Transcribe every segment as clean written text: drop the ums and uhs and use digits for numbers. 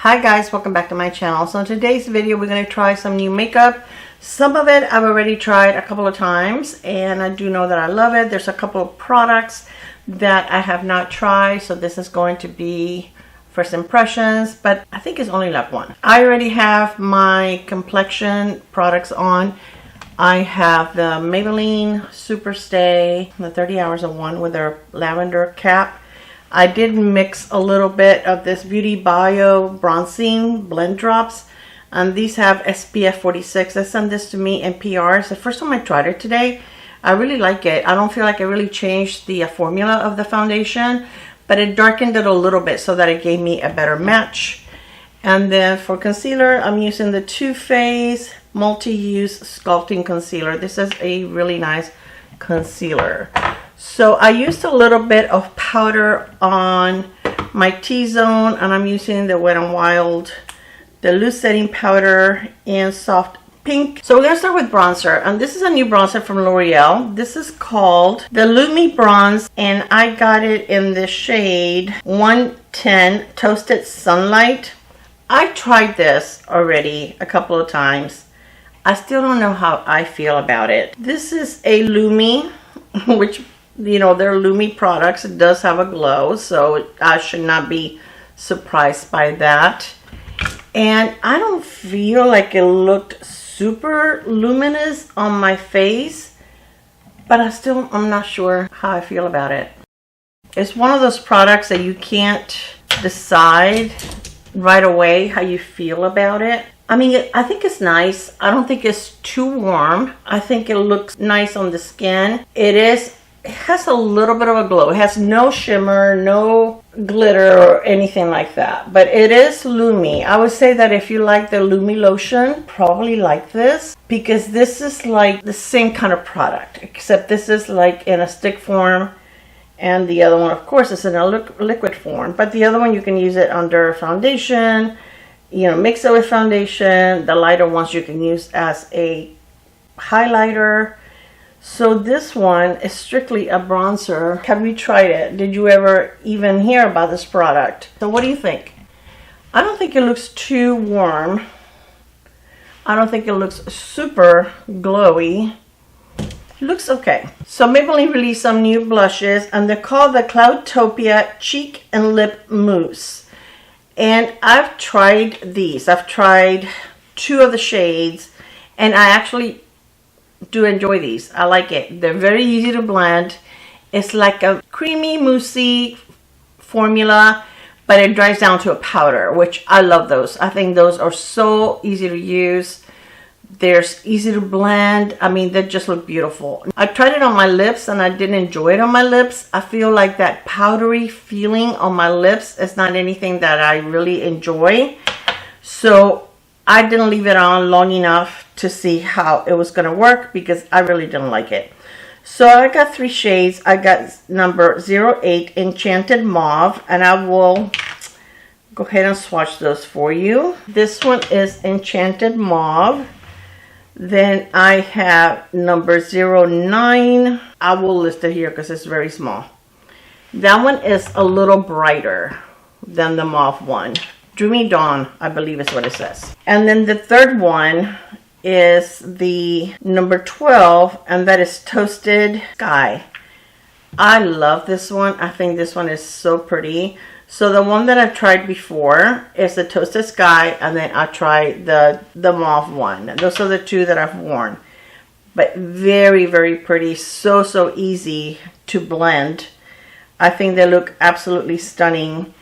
Hi guys, welcome back to my channel. So in today's video we're going to try some new makeup. Some of it I've already tried a couple of times and I do know that I love it. There's a couple of products that I have not tried, so this is going to be first impressions, but I think it's only like one. I already have my complexion products on. I have the Maybelline Superstay, the 30 Hours of One with their lavender cap. I did mix a little bit of this Beautybio bronzing blend drops, and these have SPF 46. They sent this to me in PR. It's the first time I tried it today. I really like it. I don't feel like it really changed the formula of the foundation, but it darkened it a little bit so that it gave me a better match. And then for concealer, I'm using the Too Faced Multi-Use Sculpting Concealer. This is a really nice concealer. So I used a little bit of powder on my T-zone, and I'm using the Wet n Wild, the loose setting powder in soft pink. So we're gonna start with bronzer, and this is a new bronzer from L'Oreal. This is called the Lumi Bronze, and I got it in the shade 110 Toasted Sunlight. I tried this already a couple of times. I still don't know how I feel about it. This is a Lumi, which, you know, they're Lumi products. It does have a glow, so I should not be surprised by that. And I don't feel like it looked super luminous on my face, but I'm not sure how I feel about it. It's one of those products that you can't decide right away how you feel about it. I mean, I think it's nice. I don't think it's too warm. I think it looks nice on the skin. It has a little bit of a glow. It has no shimmer, no glitter or anything like that, but it is Lumi. I would say that if you like the Lumi lotion, probably like this, because this is like the same kind of product, except this is like in a stick form, and the other one, of course, is in a liquid form. But the other one, you can use it under foundation, you know, mix it with foundation. The lighter ones you can use as a highlighter. So this one is strictly a bronzer. Have you tried it? Did you ever even hear about this product? So what do you think? I don't think it looks too warm. I don't think it looks super glowy. It looks okay. So Maybelline released some new blushes, and they're called the Cloudtopia Cheek and Lip Mousse. And I've tried these. I've tried 2 of the shades, and I actually do enjoy these. I like it. They're very easy to blend. It's like a creamy, moussey formula, but it dries down to a powder, which I love those. I think those are so easy to use. They're easy to blend. I mean, they just look beautiful. I tried it on my lips and I didn't enjoy it on my lips. I feel like that powdery feeling on my lips is not anything that I really enjoy. So I didn't leave it on long enough to see how it was going to work, because I really didn't like it. So I got 3 shades. I got number 08 Enchanted Mauve, and I will go ahead and swatch those for you. This one is Enchanted Mauve. Then I have number 09. I will list it here because it's very small. That one is a little brighter than the Mauve one. Dreamy Dawn, I believe is what it says. And then the third one is the number 12, and that is Toasted Sky. I love this one. I think this one is so pretty. So the one that I've tried before is the Toasted Sky, and then I tried the Mauve one. Those are the 2 that I've worn. But very, very pretty. So easy to blend. I think they look absolutely stunning,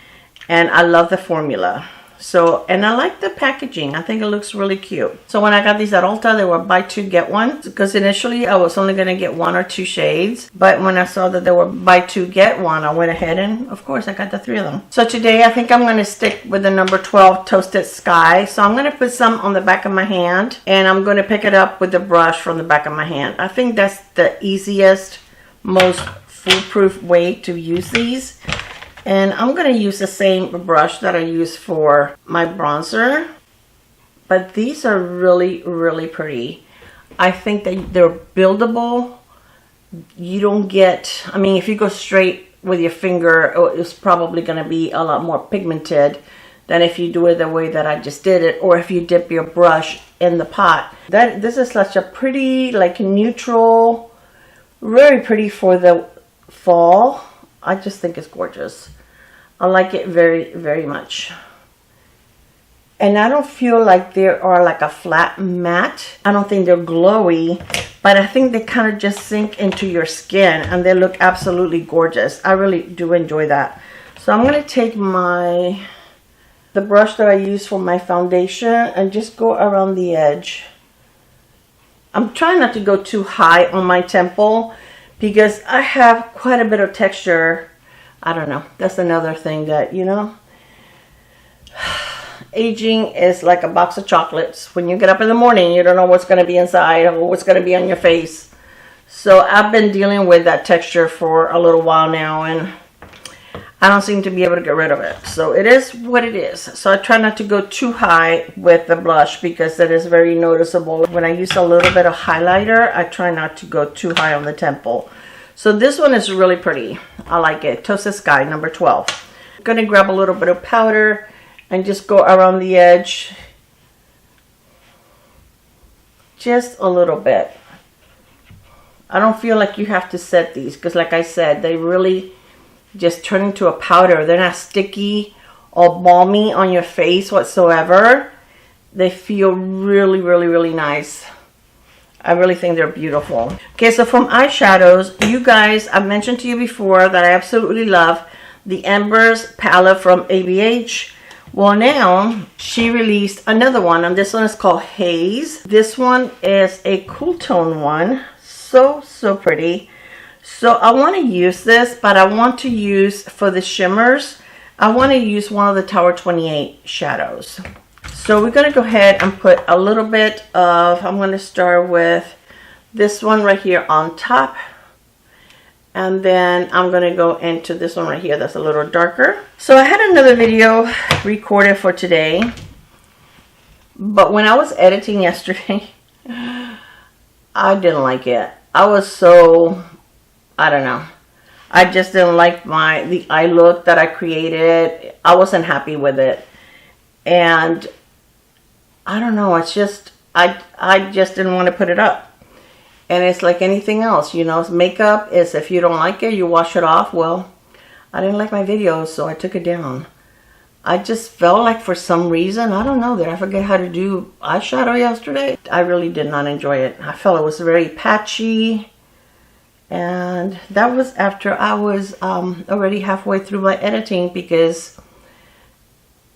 and I love the formula. So, and I like the packaging. I think it looks really cute. So when I got these at Ulta, they were buy 2 get 1, because initially I was only going to get 1 or 2 shades, but when I saw that they were buy 2 get 1, I went ahead and of course I got the 3 of them. So today I think I'm going to stick with the number 12 Toasted Sky. So I'm going to put some on the back of my hand, and I'm going to pick it up with the brush from the back of my hand. I think that's the easiest, most foolproof way to use these. And I'm going to use the same brush that I use for my bronzer. But these are really, really pretty. I think that they're buildable. You don't get, I mean, if you go straight with your finger, it's probably going to be a lot more pigmented than if you do it the way that I just did it, or if you dip your brush in the pot. This is such a pretty, like, neutral, very pretty for the fall. I just think it's gorgeous. I like it very, very much. And I don't feel like they are like a flat matte. I don't think they're glowy, but I think they kind of just sink into your skin and they look absolutely gorgeous. I really do enjoy that. So I'm going to take the brush that I use for my foundation and just go around the edge. I'm trying not to go too high on my temple because I have quite a bit of texture. I don't know. That's another thing that, you know, aging is like a box of chocolates. When you get up in the morning, you don't know what's going to be inside or what's going to be on your face. So I've been dealing with that texture for a little while now, and I don't seem to be able to get rid of it. So it is what it is. So I try not to go too high with the blush because that is very noticeable. When I use a little bit of highlighter, I try not to go too high on the temple. So this one is really pretty. I like it. Toasted Sky, number 12. I'm going to grab a little bit of powder and just go around the edge. Just a little bit. I don't feel like you have to set these because, like I said, they really just turn into a powder. They're not sticky or balmy on your face whatsoever. They feel really, really, really nice. I really think they're beautiful. Okay, so from eyeshadows, you guys, I've mentioned to you before that I absolutely love the Embers palette from ABH. Well, now she released another one, and this one is called Haze. This one is a cool tone one. So pretty. So I want to use this, but I want to use, for the shimmers, I want to use one of the Tower 28 shadows. So we're going to go ahead and put a little bit of, I'm going to start with this one right here on top. And then I'm going to go into this one right here that's a little darker. So I had another video recorded for today, but when I was editing yesterday, I didn't like it. I was so, I don't know. I just didn't like the eye look that I created. I wasn't happy with it. And I don't know, it's just, I just didn't want to put it up. And it's like anything else, you know, makeup is, if you don't like it, you wash it off. Well, I didn't like my videos, so I took it down. I just felt like for some reason, I don't know, that I forget how to do eyeshadow yesterday. I really did not enjoy it. I felt it was very patchy. And that was after I was already halfway through my editing, because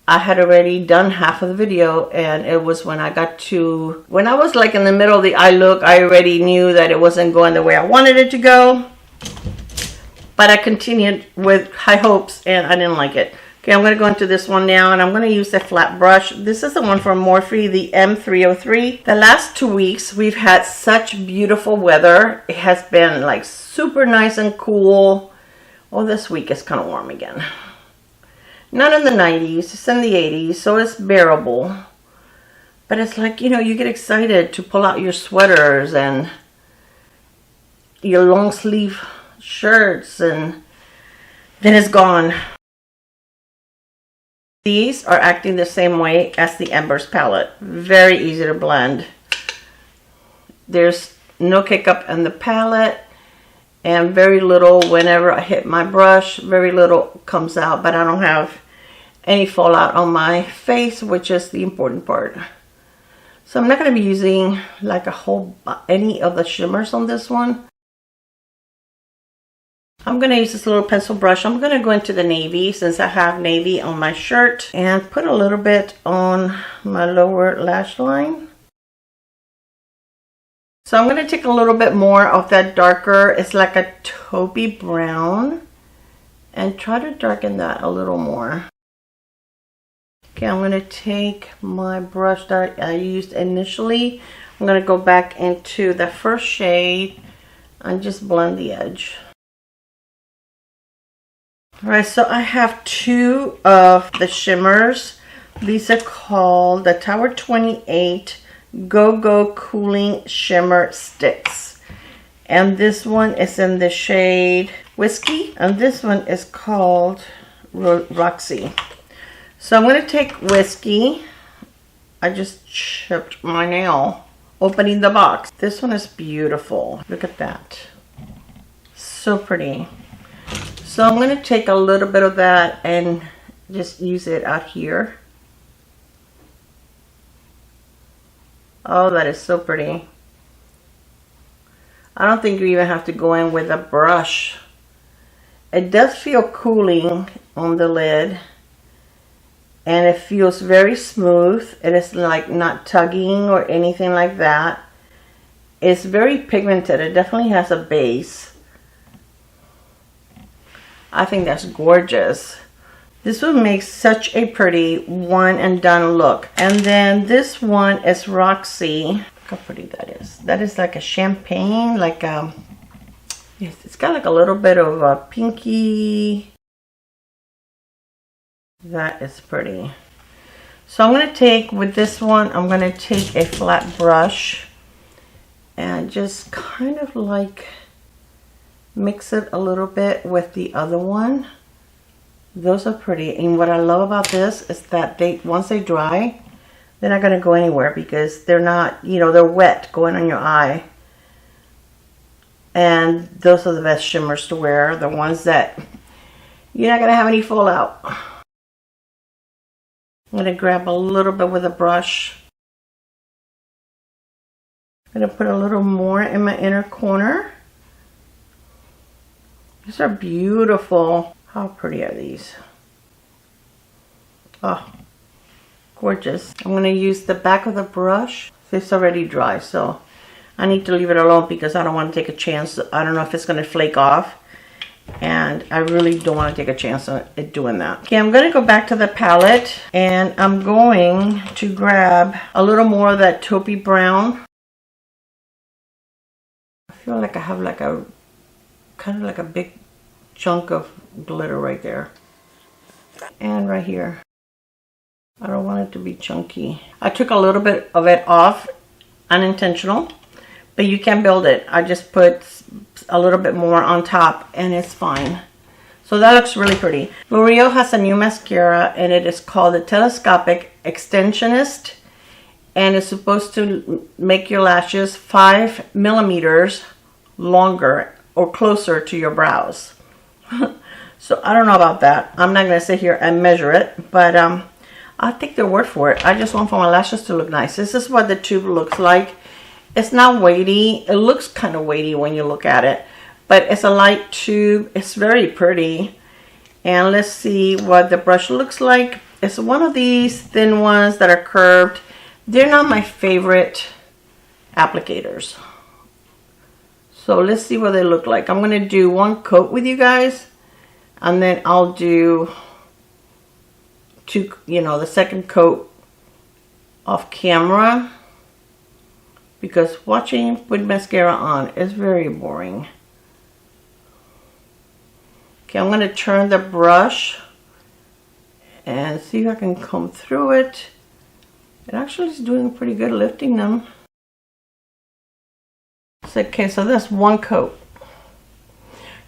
I had already done half of the video, and it was when I got to, when I was like in the middle of the eye look, I already knew that it wasn't going the way I wanted it to go. But I continued with high hopes, and I didn't like it. Okay, I'm going to go into this one now, and I'm going to use a flat brush. This is the one from Morphe, the M303. The last 2 weeks, we've had such beautiful weather. It has been like super nice and cool. Well, this week is kind of warm again. Not in the 90s, it's in the 80s, so it's bearable. But it's like, you know, you get excited to pull out your sweaters and your long sleeve shirts, and then it's gone. These are acting the same way as the Embers palette. Very easy to blend. There's no kick up in the palette, and very little, whenever I hit my brush, very little comes out, but I don't have any fallout on my face, which is the important part. So I'm not going to be using like any of the shimmers on this one. I'm going to use this little pencil brush. I'm going to go into the navy, since I have navy on my shirt, and put a little bit on my lower lash line. So I'm going to take a little bit more of that darker, it's like a taupey brown, and try to darken that a little more. Okay, I'm going to take my brush that I used initially. I'm going to go back into the first shade and just blend the edge. Alright, so I have two of the shimmers. These are called the Tower 28 Go-Go Cooling Shimmer Sticks. And this one is in the shade Whiskey. And this one is called Roxy. So I'm going to take Whiskey. I just chipped my nail opening the box. This one is beautiful. Look at that. So pretty. So I'm going to take a little bit of that and just use it out here. Oh, that is so pretty. I don't think you even have to go in with a brush. It does feel cooling on the lid. And it feels very smooth. It is like not tugging or anything like that. It's very pigmented. It definitely has a base. I think that's gorgeous. This one makes such a pretty one and done look. And then this one is Roxy. Look how pretty that is. That is like a champagne, like a, yes, it's got like a little bit of a pinky. That is pretty. So I'm going to take, with this one, I'm going to take a flat brush and just kind of like mix it a little bit with the other one. Those are pretty. And what I love about this is that once they dry, they're not going to go anywhere because they're not, you know, they're wet going on your eye. And those are the best shimmers to wear. The ones that you're not going to have any fallout. I'm going to grab a little bit with a brush. I'm going to put a little more in my inner corner. These are beautiful. How pretty are these? Oh, gorgeous. I'm going to use the back of the brush. It's already dry, so I need to leave it alone because I don't want to take a chance. I don't know if it's going to flake off. And I really don't want to take a chance on it doing that. Okay, I'm going to go back to the palette and I'm going to grab a little more of that taupey brown. I feel like I have like a kind of like a big chunk of glitter right there. And right here. I don't want it to be chunky. I took a little bit of it off, unintentional, but you can build it. I just put a little bit more on top and it's fine. So that looks really pretty. L'Oreal has a new mascara and it is called the Telescopic Extensionist, and it's supposed to make your lashes 5 millimeters longer or closer to your brows. So I don't know about that. I'm not going to sit here and measure it, but I'll take their word for it. I just want for my lashes to look nice. This is what the tube looks like. It's not weighty. It looks kind of weighty when you look at it, but it's a light tube. It's very pretty. And let's see what the brush looks like. It's one of these thin ones that are curved. They're not my favorite applicators. So let's see what they look like. I'm going to do one coat with you guys, and then I'll do the second coat off camera. Because watching with mascara on is very boring. Okay, I'm going to turn the brush and see if I can comb through it. It actually is doing pretty good lifting them. Okay, so that's one coat.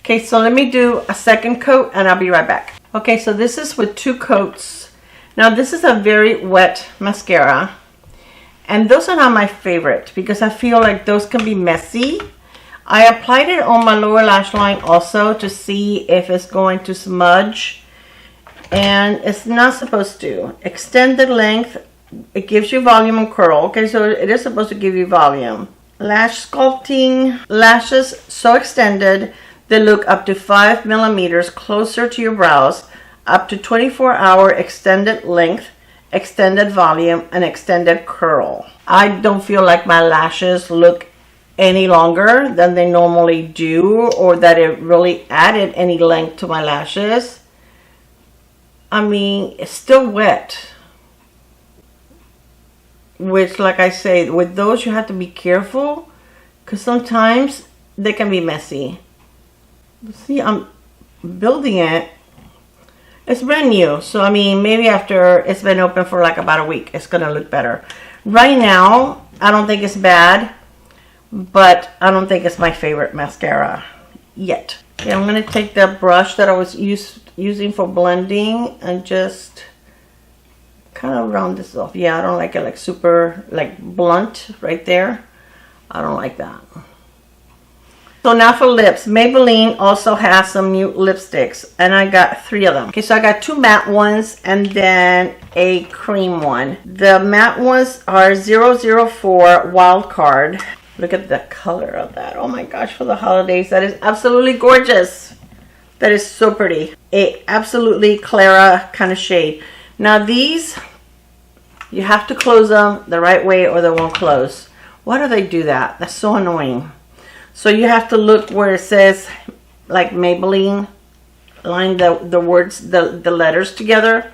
Okay, so let me do a second coat and I'll be right back. Okay, so this is with 2 coats. Now this is a very wet mascara. And those are not my favorite because I feel like those can be messy. I applied it on my lower lash line also to see if it's going to smudge. And it's not supposed to. Extended length, it gives you volume and curl. Okay, so it is supposed to give you volume. Lash sculpting, lashes so extended, they look up to 5 millimeters closer to your brows, up to 24-hour extended length, extended volume, and extended curl. I don't feel like my lashes look any longer than they normally do, or that it really added any length to my lashes. I mean, it's still wet. Which, like I say, with those you have to be careful because sometimes they can be messy. See, I'm building it. It's brand new, so I mean, maybe after it's been open for like about a week, it's gonna look better. Right now, I don't think it's bad, but I don't think it's my favorite mascara yet. Okay, I'm gonna take the brush that I was using for blending and just kind of round this off. Yeah, I don't like it like super like blunt right there. I don't like that. So now for lips, Maybelline also has some new lipsticks, and I got 3 of them. Okay, so I got 2 matte ones and then a cream one. The matte ones are 004 Wildcard. Look at the color of that. Oh my gosh, for the holidays, that is absolutely gorgeous. That is so pretty. A absolutely Clara kind of shade. Now these, you have to close them the right way or they won't close. Why do they do that? That's so annoying. So you have to look where it says like Maybelline, line the words, the letters together.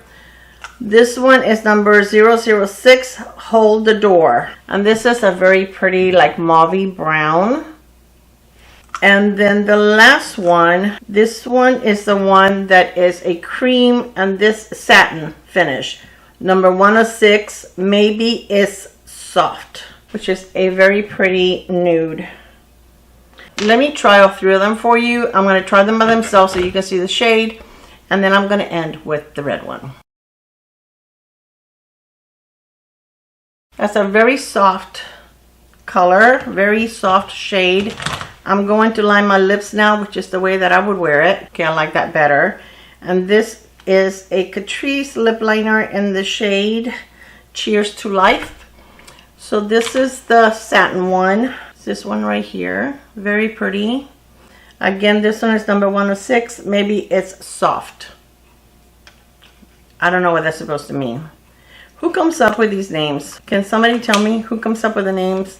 This one is number 006, Hold the Door. And this is a very pretty like mauve brown. And then the last one, this one is the one that is a cream and this satin finish. Number 106, Maybe It's Soft, which is a very pretty nude. Let me try all 3 of them for you. I'm going to try them by themselves so you can see the shade. And then I'm going to end with the red one. That's a very soft color, very soft shade. I'm going to line my lips now, which is the way that I would wear it. Okay, I like that better. And this is a Catrice lip liner in the shade Cheers to Life. So this is the satin one. It's this one right here. Very pretty. Again, this one is number 106. Maybe It's Soft. I don't know what that's supposed to mean. Who comes up with these names? Can somebody tell me who comes up with the names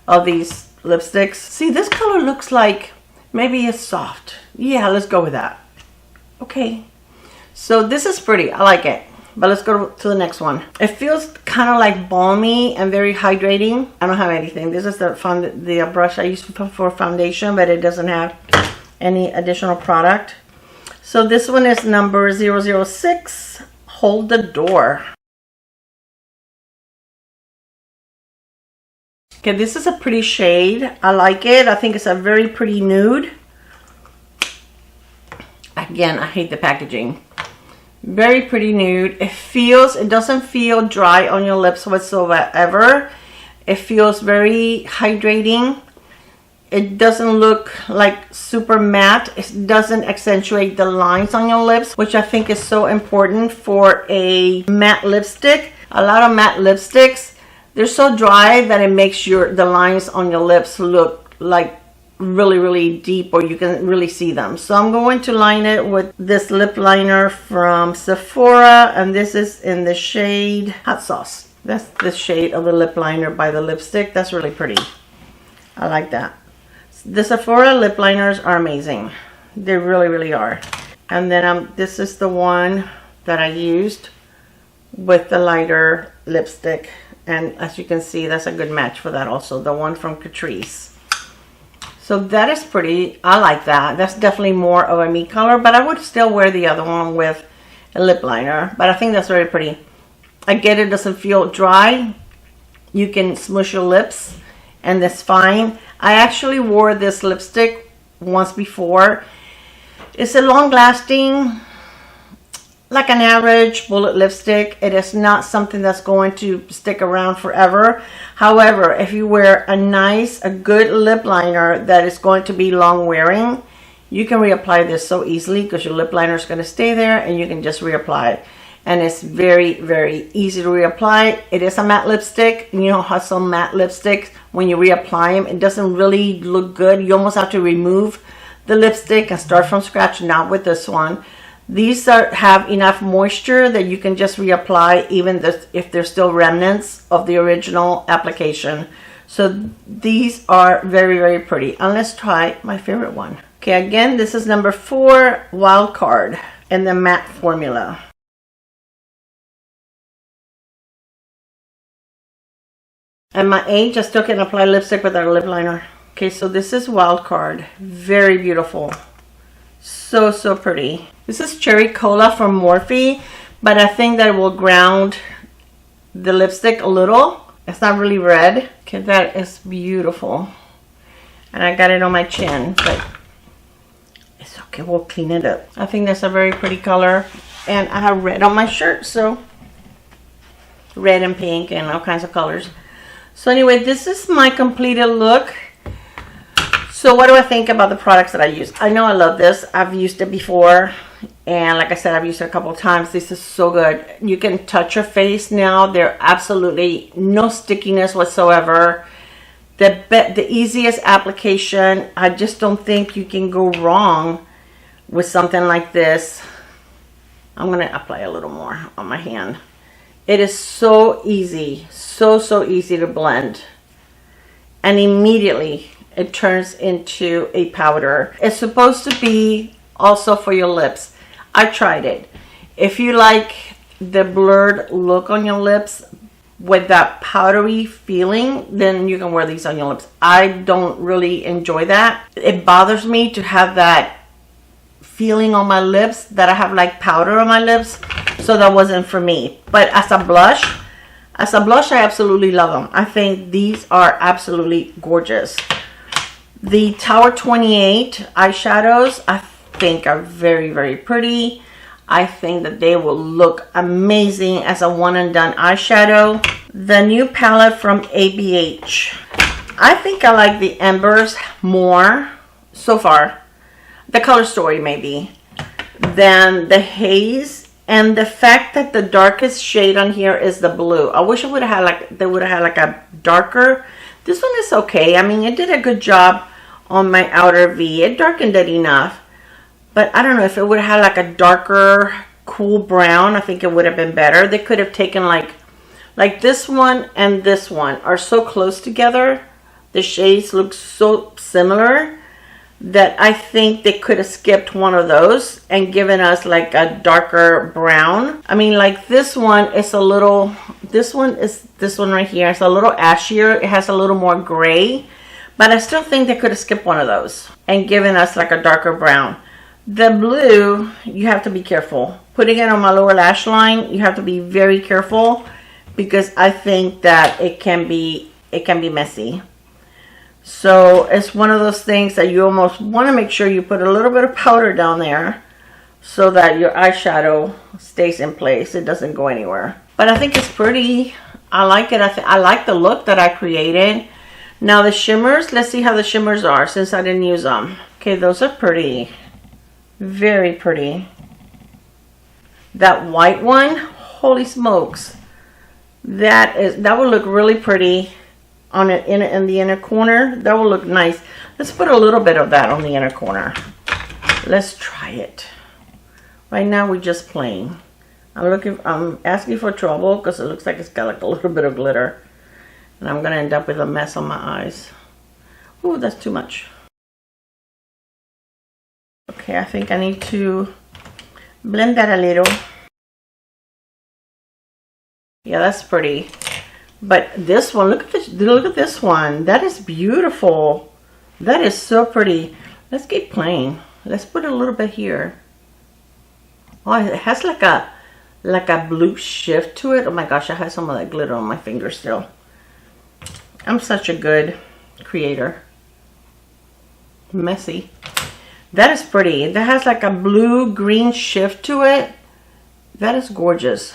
of these lipsticks? See, this color looks like Maybe It's Soft. Yeah, let's go with that. Okay. So this is pretty. I like it. But let's go to the next one. It feels kind of like balmy and very hydrating. I don't have anything. This is the brush I use for foundation, but it doesn't have any additional product. So this one is number 006, Hold the Door. Okay, this is a pretty shade. I like it. I think it's a very pretty nude. Again, I hate the packaging. Very pretty nude. It doesn't feel dry on your lips whatsoever. It feels very hydrating. It doesn't look like super matte. It doesn't accentuate the lines on your lips, which I think is so important for a matte lipstick. A lot of matte lipsticks, they're so dry that it makes the lines on your lips look like really deep, or you can really see them. So I'm going to line it with this lip liner from Sephora, and this is in the shade Hot Sauce. That's the shade of the lip liner by the lipstick. That's really pretty. I like that. The Sephora lip liners are amazing. They really are. And then this is the one that I used with the lighter lipstick. And as you can see, that's a good match for that also. The one from Catrice. So that is pretty. I like that. That's definitely more of a me color. But I would still wear the other one with a lip liner. But I think that's very pretty. I get it doesn't feel dry. You can smush your lips. And that's fine. I actually wore this lipstick once before. It's a long-lasting, like an average bullet lipstick. It is not something that's going to stick around forever. However, if you wear a good lip liner that is going to be long wearing, you can reapply this so easily because your lip liner is going to stay there and you can just reapply it. And it's very easy to reapply. It is a matte lipstick. You know how some matte lipsticks, when you reapply them, it doesn't really look good. You almost have to remove the lipstick and start from scratch. Not with this one. These have enough moisture that you can just reapply even if there's still remnants of the original application. So these are very pretty. And let's try my favorite one. Okay, again, this is number 4, Wildcard in the matte formula. At my age, I still can apply lipstick without a lip liner. Okay, so this is Wildcard. Very beautiful. So pretty. This is Cherry Cola from Morphe, but I think that it will ground the lipstick a little. It's not really red. Okay, that is beautiful. And I got it on my chin, but it's okay. We'll clean it up. I think that's a very pretty color. And I have red on my shirt, so red and pink and all kinds of colors. So anyway, this is my completed look. So what do I think about the products that I use? I know I love this. I've used it before. And like I said, I've used it a couple of times. This is so good. You can touch your face now. There's absolutely no stickiness whatsoever. The easiest application. I just don't think you can go wrong with something like this. I'm going to apply a little more on my hand. It is so easy. So easy to blend. And immediately it turns into a powder. It's supposed to be also for your lips. I tried it. If you like the blurred look on your lips with that powdery feeling, then you can wear these on your lips. I don't really enjoy that. It bothers me to have that feeling on my lips, that I have like powder on my lips. So that wasn't for me. But as a blush, I absolutely love them. I think these are absolutely gorgeous. The Tower 28 eyeshadows, I think are very pretty. I think that they will look amazing as a one and done eyeshadow. The new palette from ABH. I think I like the Embers more so far. The Color Story maybe. Than the Haze. And the fact that the darkest shade on here is the blue. I wish it would have had like, they would have had like a darker. This one is okay. I mean, it did a good job on my outer V. It darkened it enough. But I don't know, if it would have had like a darker, cool brown, I think it would have been better. They could have taken like this one and this one are so close together. The shades look so similar that I think they could have skipped one of those and given us like a darker brown. I mean, like this one is a little, this one right here. It's a little ashier. It has a little more gray, but I still think they could have skipped one of those and given us like a darker brown. The blue, you have to be careful. Putting it on my lower lash line, you have to be very careful because I think that it can be messy. So it's one of those things that you almost want to make sure you put a little bit of powder down there so that your eyeshadow stays in place. It doesn't go anywhere. But I think it's pretty. I like it. I like the look that I created. Now the shimmers, let's see how the shimmers are since I didn't use them. Okay, those are pretty. Very pretty. That white one, holy smokes. That would look really pretty on it in the inner corner. That will look nice. Let's put a little bit of that on the inner corner. Let's try it. Right now we're just playing. I'm asking for trouble because it looks like it's got like a little bit of glitter. And I'm gonna end up with a mess on my eyes. Ooh, that's too much. Okay, I think I need to blend that a little. Yeah, that's pretty. But this one, look at this one. That is beautiful. That is so pretty. Let's keep playing. Let's put a little bit here. Oh, it has like a blue shift to it. Oh my gosh, I have some of that glitter on my finger still. I'm such a good creator. Messy. That is pretty. That has like a blue-green shift to it. That is gorgeous.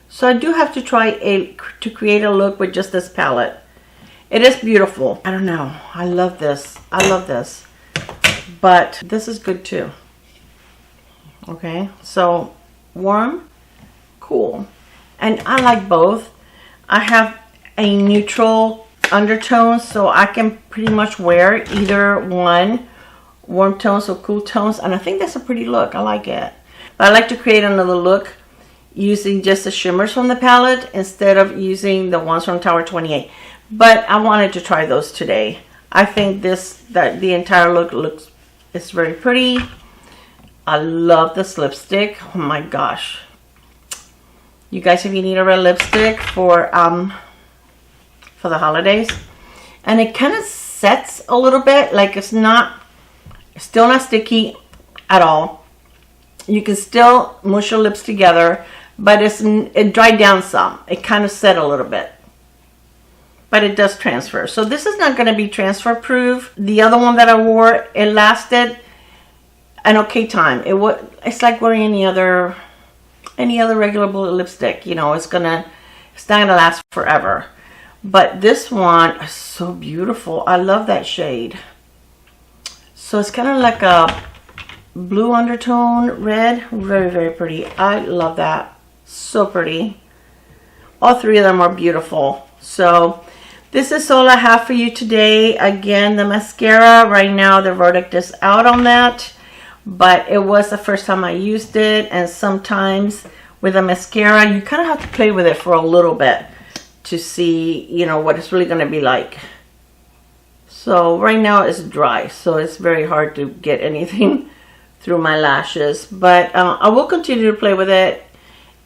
So I do have to try to create a look with just this palette. It is beautiful. I don't know. I love this. I love this. But this is good too. Okay. So warm, cool. And I like both. I have a neutral undertone, so I can pretty much wear either one. Warm tones or cool tones. And I think that's a pretty look. I like it. But I like to create another look using just the shimmers from the palette instead of using the ones from Tower 28. But I wanted to try those today. I think that the entire look is very pretty. I love this lipstick. Oh my gosh. You guys, if you need a red lipstick for the holidays, and it kind of sets a little bit, like it's still not sticky at all. You can still mush your lips together, but it dried down some. It kind of set a little bit, but it does transfer. So this is not going to be transfer proof. The other one that I wore, it lasted an okay time. It's like wearing any other any other regular bullet lipstick. You know, it's not gonna last forever. But this one is so beautiful. I love that shade. So it's kind of like a blue undertone, red. Very, very pretty. I love that. So pretty. All three of them are beautiful. So this is all I have for you today. Again, the mascara, right now the verdict is out on that. But it was the first time I used it. And sometimes with a mascara, you kind of have to play with it for a little bit to see, you know, what it's really going to be like. So right now it's dry, so it's very hard to get anything through my lashes. But I will continue to play with it.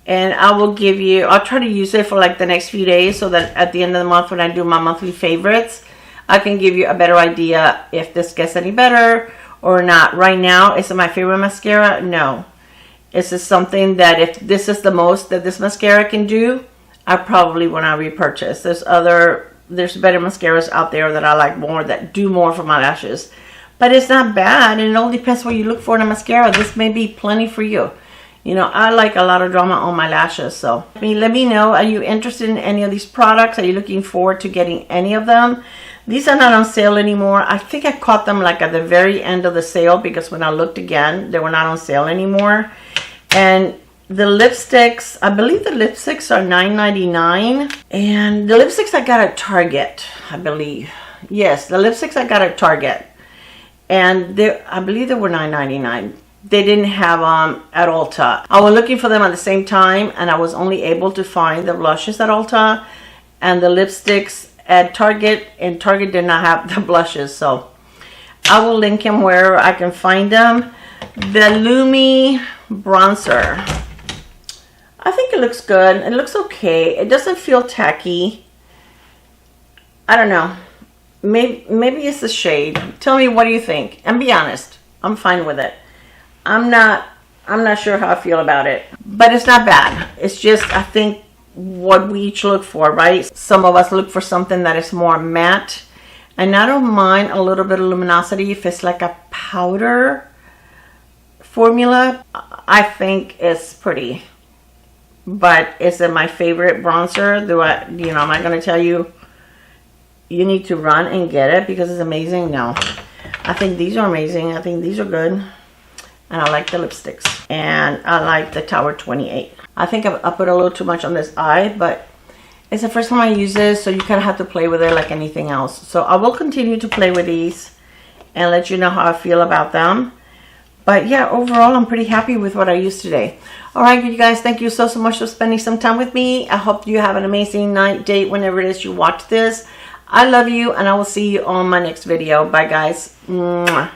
And I will give you, I'll try to use it for like the next few days so that at the end of the month when I do my monthly favorites, I can give you a better idea if this gets any better or not. Right now, is it my favorite mascara? No. Is this something that if this is the most that this mascara can do, I probably will not repurchase. There's better mascaras out there that I like more, that do more for my lashes. But it's not bad, and it all depends what you look for in a mascara. This may be plenty for you. You know, I like a lot of drama on my lashes, so let me know. Are you interested in any of these products? Are you looking forward to getting any of them? These are not on sale anymore. I think I caught them like at the very end of the sale, because when I looked again, they were not on sale anymore. And the lipsticks, I believe the lipsticks are $9.99. And the lipsticks I got at Target, I believe. Yes, the lipsticks I got at Target. And I believe they were $9.99. They didn't have them at Ulta. I was looking for them at the same time, and I was only able to find the blushes at Ulta and the lipsticks at Target, and Target did not have the blushes. So I will link them where I can find them. The Lumi bronzer, I think it looks good. It looks okay. It doesn't feel tacky. I don't know. Maybe it's the shade. Tell me, what do you think? And be honest. I'm fine with it. I'm not sure how I feel about it, but it's not bad. It's just, I think, what we each look for, right? Some of us look for something that is more matte, and I don't mind a little bit of luminosity if it's like a powder formula. I think it's pretty, but is it my favorite bronzer? Am I going to tell you you need to run and get it because it's amazing? No. I think these are amazing. I think these are good. And I like the lipsticks. And I like the Tower 28. I think I put a little too much on this eye, but it's the first time I use this, so you kind of have to play with it like anything else. So I will continue to play with these and let you know how I feel about them. But yeah, overall, I'm pretty happy with what I used today. All right, you guys, thank you so much for spending some time with me. I hope you have an amazing night, day, whenever it is you watch this. I love you, and I will see you on my next video. Bye, guys. Mwah.